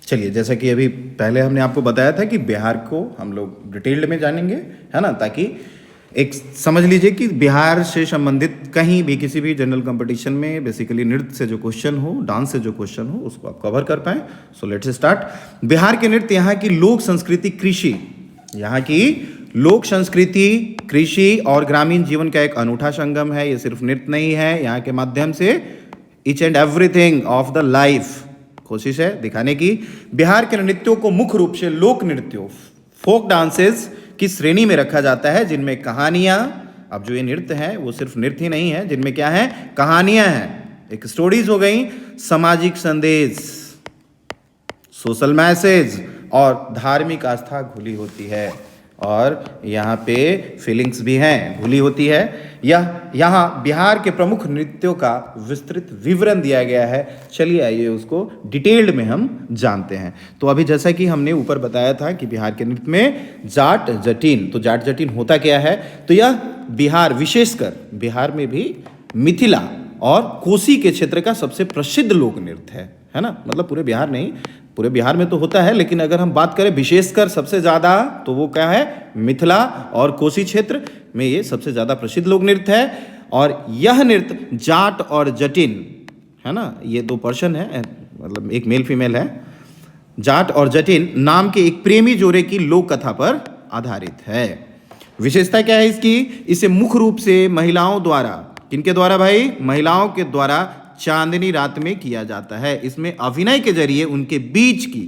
चलिए, जैसा कि अभी पहले हमने आपको बताया था कि बिहार को हम लोग डिटेल्ड में जानेंगे, है ना, ताकि एक समझ लीजिए कि बिहार से संबंधित कहीं भी किसी भी जनरल कंपटीशन में बेसिकली नृत्य से जो क्वेश्चन हो, डांस से जो क्वेश्चन हो, उसको आप कवर कर पाएं। So let's start. बिहार के नृत्य यहाँ की लोक संस्कृति, कृषि, यहाँ की लोक संस्कृति, कृषि और ग्रामीण जीवन का एक अनूठा संगम है। ये सिर्फ नृत्य नहीं है, यहाँ के माध्यम से each and everything of the life कोशिश है दिखाने की। बिहार के नृत्यों को मुख्य रूप से लोक नृत्यों, फोक डांसेस की श्रेणी में रखा जाता है, जिनमें कहानियां, अब जो ये नृत्य है वो सिर्फ नृत्य ही नहीं है, जिनमें क्या है, कहानियां हैं, एक स्टोरीज हो गई, सामाजिक संदेश, सोशल मैसेज और धार्मिक आस्था घुली होती है, और यहाँ पे फीलिंग्स भी हैं, घुली होती है। यहाँ बिहार के प्रमुख नृत्यों का विस्तृत विवरण दिया गया है। चलिए आइए उसको डिटेल्ड में हम जानते हैं। तो अभी जैसा कि हमने ऊपर बताया था कि बिहार के नृत्य में जाट जटिन, तो जाट जटिन होता क्या है, तो यह बिहार, विशेषकर बिहार में भी मिथिला और कोसी के क्षेत्र का सबसे प्रसिद्ध लोक नृत्य है ना, मतलब पूरे बिहार नहीं, पूरे बिहार में तो होता है, लेकिन अगर हम बात करें विशेषकर सबसे ज़्यादा, तो वो क्या है, मिथिला और कोसी क्षेत्र में ये सबसे ज़्यादा प्रसिद्ध लोक नृत्य है। और यह नृत्य जाट और जटिन, है ना, ये दो पर्सन है, मतलब एक मेल फीमेल है, जाट और जटिन नाम के एक प्रेमी जोड़े की लोक कथा पर आधारित है। विशेषता क्या है इसकी, इसे मुख्य रूप से महिलाओं द्वारा, किनके द्वारा भाई, महिलाओं के द्वारा चांदनी रात में किया जाता है। इसमें अभिनय के जरिए उनके बीच की,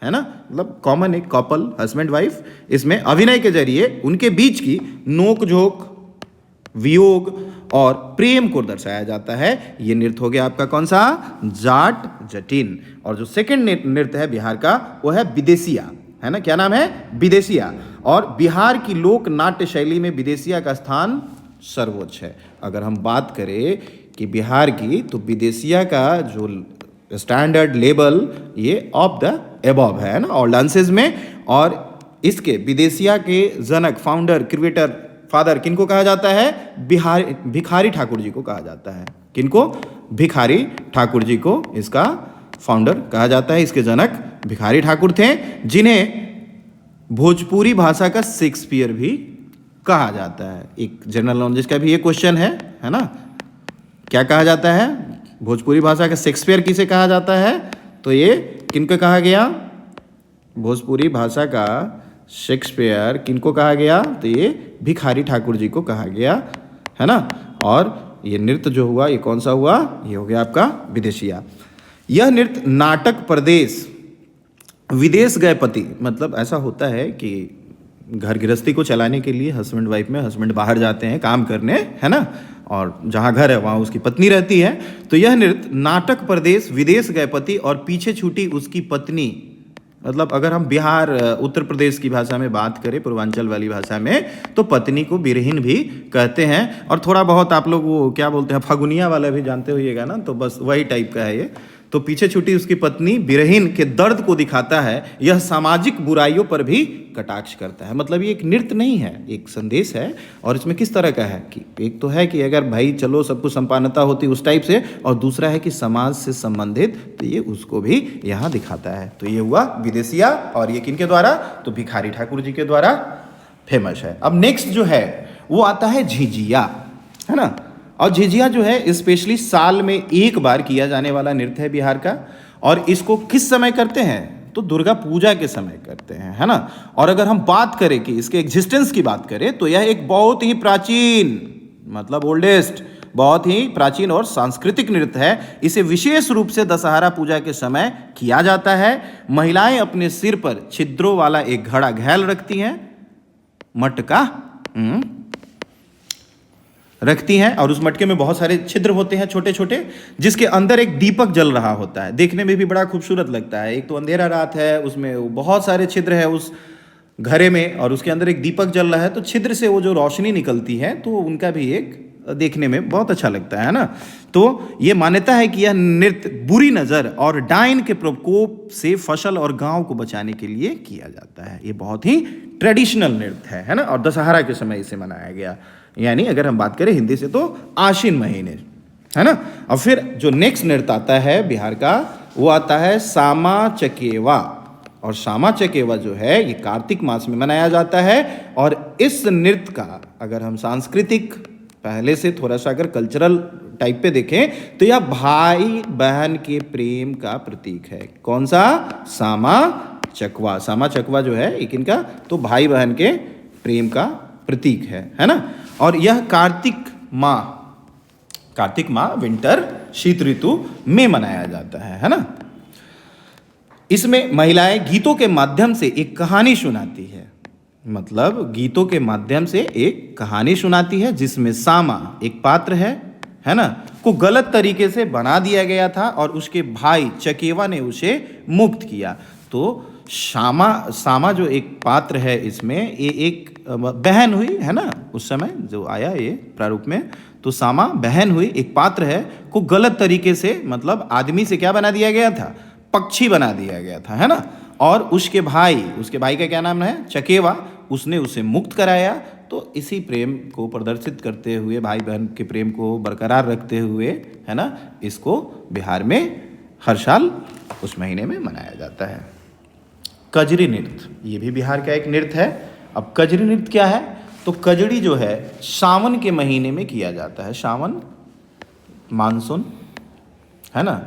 है ना, मतलब कॉमन एक कपल, हस्बैंड वाइफ, इसमें अभिनय के जरिए उनके बीच की नोक-झोंक, वियोग और प्रेम को दर्शाया जाता है। ये नृत्य हो गया आपका कौन सा, जाट जटिन। और जो सेकंड नृत्य है बिहार का, वो है विदेशिया, है ना, क्या नाम है, विदेशिया। और बिहार की लोक नाट्य शैली में विदेशिया का स्थान सर्वोच्च है। अगर हम बात करें कि बिहार की, तो विदेशिया का जो स्टैंडर्ड लेवल ये ऑफ द एबव है ना, और डांसेस में। और इसके विदेशिया के जनक, फाउंडर, क्रिएटर, फादर किनको कहा जाता है, भिखारी ठाकुर जी को कहा जाता है। किनको, भिखारी ठाकुर जी को इसका फाउंडर कहा जाता है। इसके जनक भिखारी ठाकुर थे, जिन्हें भोजपुरी भाषा का शेक्सपियर भी कहा जाता है। एक जनरल नॉलेज का भी ये क्वेश्चन है ना, क्या कहा जाता है, भोजपुरी भाषा का शेक्सपियर किसे कहा जाता है, तो ये किनको कहा गया, भोजपुरी भाषा का शेक्सपियर किनको कहा गया, तो ये भिखारी ठाकुर जी को कहा गया, है ना। और ये नृत्य जो हुआ, ये कौन सा हुआ, ये हो गया आपका विदेशिया। यह नृत्य नाटक प्रदेश विदेश गए पति, मतलब ऐसा होता है कि घर गृहस्थी को चलाने के लिए हस्बैंड वाइफ में, हस्बैंड बाहर जाते हैं काम करने, है ना, और जहाँ घर है वहाँ उसकी पत्नी रहती है। तो यह नृत्य नाटक प्रदेश विदेश गए पति और पीछे छूटी उसकी पत्नी, मतलब अगर हम बिहार, उत्तर प्रदेश की भाषा में बात करें, पूर्वांचल वाली भाषा में, तो पत्नी को बिरहिन भी कहते हैं। और थोड़ा बहुत आप लोग वो क्या बोलते हैं, फगुनिया वाला भी जानते होइएगा ना, तो बस वही टाइप का है ये। तो पीछे छूटी उसकी पत्नी बिरहिन के दर्द को दिखाता है। यह सामाजिक बुराइयों पर भी कटाक्ष करता है, मतलब ये एक नृत्य नहीं है, एक संदेश है। और इसमें किस तरह का है कि एक तो है कि अगर भाई चलो सबको संपन्नता होती उस टाइप से, और दूसरा है कि समाज से संबंधित, तो ये उसको भी यहाँ दिखाता है। तो ये हुआ विदेशिया, और ये किनके द्वारा, तो भिखारी ठाकुर जी के द्वारा फेमस है। अब नेक्स्ट जो है वो आता है झिझिया, है ना। और झिझिया जो है स्पेशली साल में एक बार किया जाने वाला नृत्य है बिहार का। और इसको किस समय करते हैं, तो दुर्गा पूजा के समय करते हैं, है ना। और अगर हम बात करें कि इसके एग्जिस्टेंस की बात करें, तो यह एक बहुत ही प्राचीन, मतलब ओल्डेस्ट, बहुत ही प्राचीन और सांस्कृतिक नृत्य है। इसे विशेष रूप से दशहरा पूजा के समय किया जाता है। महिलाएं अपने सिर पर छिद्रों वाला एक घड़ा घैल रखती हैं, मटका रखती हैं, और उस मटके में बहुत सारे छिद्र होते हैं छोटे छोटे, जिसके अंदर एक दीपक जल रहा होता है। देखने में भी बड़ा खूबसूरत लगता है। एक तो अंधेरा रात है, उसमें बहुत सारे छिद्र है उस घड़े में, और उसके अंदर एक दीपक जल रहा है, तो छिद्र से वो जो रोशनी निकलती है, तो उनका भी एक देखने में बहुत अच्छा लगता है ना। तो ये मान्यता है कि यह नृत्य बुरी नज़र और डायन के प्रकोप से फसल और गांव को बचाने के लिए किया जाता है। ये बहुत ही ट्रेडिशनल नृत्य है ना। और दशहरा के समय इसे मनाया गया, यानी अगर हम बात करें हिंदी से तो आश्विन महीने, है ना। और फिर जो नेक्स्ट नृत्य आता है बिहार का, वो आता है सामा चकेवा। और सामा चकेवा जो है ये कार्तिक मास में मनाया जाता है। और इस नृत्य का अगर हम सांस्कृतिक पहले से थोड़ा सा अगर कल्चरल टाइप पे देखें तो यह भाई बहन के प्रेम का प्रतीक है। कौन सा? सामा चकवा। सामा चकवा जो है एक इनका तो भाई बहन के प्रेम का प्रतीक है ना। और यह कार्तिक माह विंटर शीत ऋतु में मनाया जाता है ना। इसमें महिलाएं गीतों के माध्यम से एक कहानी सुनाती है, मतलब गीतों के माध्यम से एक कहानी सुनाती है जिसमें सामा एक पात्र है ना, को गलत तरीके से बना दिया गया था और उसके भाई चकेवा ने उसे मुक्त किया। तो सामा जो एक पात्र है इसमें ये एक बहन हुई है ना, उस समय जो आया ये प्रारूप में, तो सामा बहन हुई एक पात्र है को गलत तरीके से मतलब आदमी से क्या बना दिया गया था? पक्षी बना दिया गया था है ना। और उसके भाई का क्या नाम है? चकेवा। उसने उसे मुक्त कराया। तो इसी प्रेम को प्रदर्शित करते हुए, भाई बहन के प्रेम को बरकरार रखते हुए है ना, इसको बिहार में हर साल उस महीने में मनाया जाता है। कजरी नृत्य, ये भी बिहार का एक नृत्य है। अब कजरी नृत्य क्या है? तो कजरी जो है सावन के महीने में किया जाता है। सावन मानसून है ना।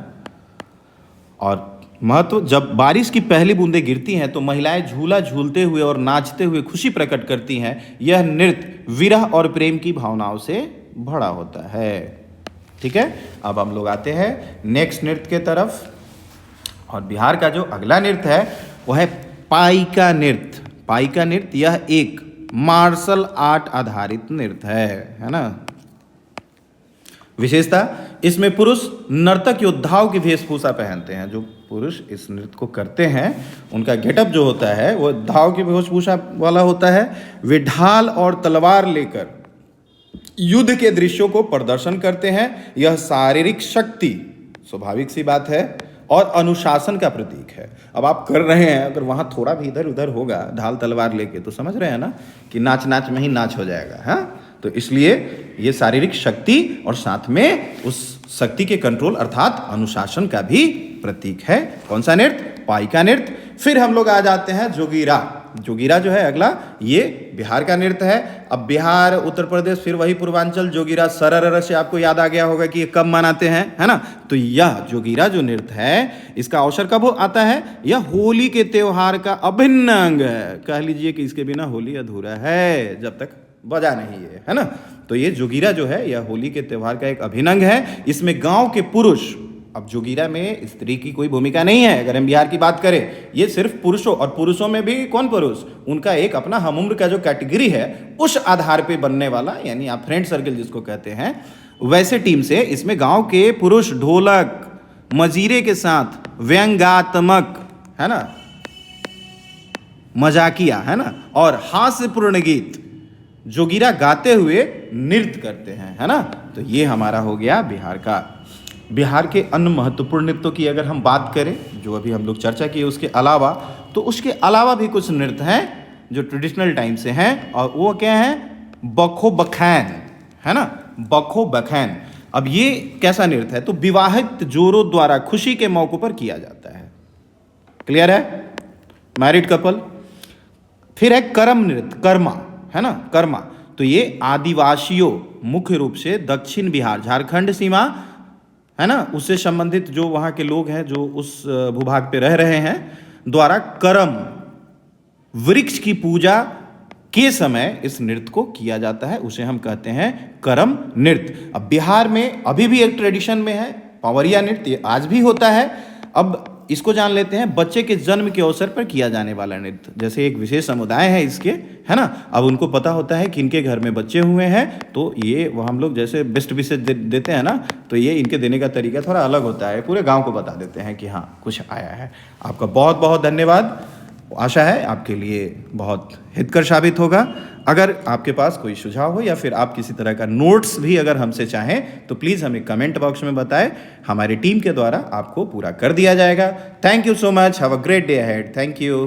और महत्व, जब बारिश की पहली बूंदें गिरती हैं तो महिलाएं झूला झूलते हुए और नाचते हुए खुशी प्रकट करती हैं। यह नृत्य विरह और प्रेम की भावनाओं से भरा होता है। ठीक है, अब हम लोग आते हैं नेक्स्ट नृत्य के तरफ। और बिहार का जो अगला नृत्य है वह है पाइका नृत्य। पाइका नृत्य यह एक मार्शल आर्ट आधारित नृत्य है ना। विशेषता, इसमें पुरुष नर्तक योद्धाओं की वेशभूषा पहनते हैं। जो पुरुष इस नृत्य को करते हैं उनका गेटअप जो होता है वो योद्धाओं की वेशभूषा वाला होता है। वे ढाल और तलवार लेकर युद्ध के दृश्यों को प्रदर्शन करते हैं। यह शारीरिक शक्ति, स्वाभाविक सी बात है, और अनुशासन का प्रतीक है। अब आप कर रहे हैं, अगर वहाँ थोड़ा भी इधर उधर होगा ढाल तलवार लेके, तो समझ रहे हैं ना कि नाच में ही नाच हो जाएगा। हाँ, तो इसलिए ये शारीरिक शक्ति और साथ में उस शक्ति के कंट्रोल अर्थात अनुशासन का भी प्रतीक है। कौन सा नृत्य? पाइका नृत्य। फिर हम लोग आ जाते हैं जोगीरा। जोगीरा जो है अगला, ये बिहार का नृत्य है। अब बिहार, उत्तर प्रदेश, फिर वही पूर्वांचल, जोगीरा सरर से आपको याद आ गया होगा कि ये कब मनाते हैं है ना। तो यह जोगीरा जो नृत्य है इसका अवसर कब आता है? यह होली के त्योहार का अभिन्न अंग है। कह लीजिए कि इसके बिना होली अधूरा है जब तक बजा नहीं है ना। तो ये जोगीरा जो है यह होली के त्योहार का एक अभिन्न अंग है। इसमें गांव के पुरुष, अब जोगीरा में स्त्री की कोई भूमिका नहीं है अगर हम बिहार की बात करें, ये सिर्फ पुरुषों, और पुरुषों में भी कौन पुरुष? उनका एक अपना हमउम्र का जो कैटेगरी है उस आधार पे बनने वाला, यानी आप फ्रेंड सर्कल जिसको कहते हैं, वैसे टीम से इसमें गांव के पुरुष ढोलक मजीरे के साथ व्यंग्यात्मक है ना, मजाकिया है ना, और हास्यपूर्ण गीत जोगीरा गाते हुए नृत्य करते हैं है ना। तो ये हमारा हो गया बिहार का। बिहार के अन्य महत्वपूर्ण नृत्यों की अगर हम बात करें, जो अभी हम लोग चर्चा किए उसके अलावा, तो उसके अलावा भी कुछ नृत्य हैं जो ट्रेडिशनल टाइम से हैं, और वो क्या हैं? बखो बखैन है ना, बखो बखैन। अब ये कैसा नृत्य है? तो विवाहित जोड़ों द्वारा खुशी के मौकों पर किया जाता है। क्लियर है? Married couple. फिर है कर्म नृत्य, कर्मा है ना, कर्मा। तो ये आदिवासियों, मुख्य रूप से दक्षिण बिहार, झारखंड सीमा है ना, उससे संबंधित जो वहाँ के लोग हैं जो उस भूभाग पे रह रहे हैं, द्वारा करम वृक्ष की पूजा के समय इस नृत्य को किया जाता है। उसे हम कहते हैं करम नृत्य। अब बिहार में अभी भी एक ट्रेडिशन में है पवरिया नृत्य, आज भी होता है। अब इसको जान लेते हैं बच्चे के जन्म के अवसर पर किया जाने वाला नृत्य। जैसे एक विशेष समुदाय है इसके है ना, अब उनको पता होता है कि इनके घर में बच्चे हुए हैं, तो ये वो हम लोग जैसे बेस्ट विशेष देते हैं ना, तो ये इनके देने का तरीका थोड़ा अलग होता है। पूरे गांव को बता देते हैं कि हाँ कुछ आया है। आपका बहुत बहुत धन्यवाद। आशा है आपके लिए बहुत हितकर साबित होगा। अगर आपके पास कोई सुझाव हो या फिर आप किसी तरह का नोट्स भी अगर हमसे चाहें तो प्लीज़ हमें कमेंट बॉक्स में बताएं, हमारी टीम के द्वारा आपको पूरा कर दिया जाएगा। Thank you so much, have a great day ahead. Thank you.